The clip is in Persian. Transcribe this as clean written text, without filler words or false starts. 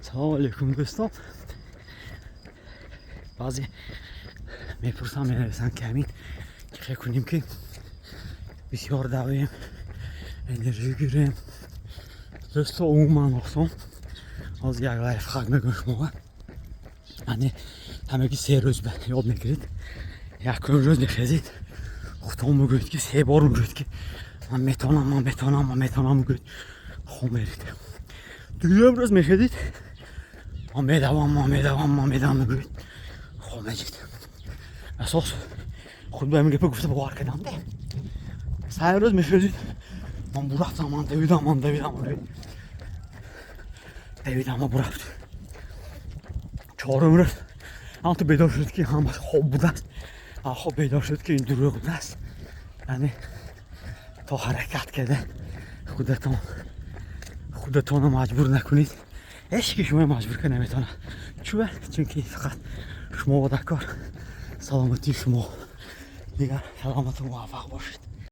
سلام علیکم دوستان. بعضی میپرسن مینویسن که همین چه کنیم که بسیار دواییم انرژی گیریم. دوستا عموما نقصان از یک لایف خاک میگم شما یعنی همگی 3 روز به یاد میگیرید، یک روز نشدید خودتون میگوید که 3 بار میگوید که من میتونم میگوید خب میرید. دوم روز میشدید من میدوام میگوید خب میجید. اساس خود به میگه گفته باور کردم ده. 3 روز میشدید من برفتم من دویدم ما برفت. 4 روز هم تو بیدار شد که همش خوب بوده است. خوب بیدار شد که این دروغ بوده است. یعنی تا حرکت کرده خودتون مجبور نکنید. هیچ کی شما مجبور کنه نمیتونه. چون که فقط شما و دکار سلامتی شما. دیگر سلامت و موفق باشید.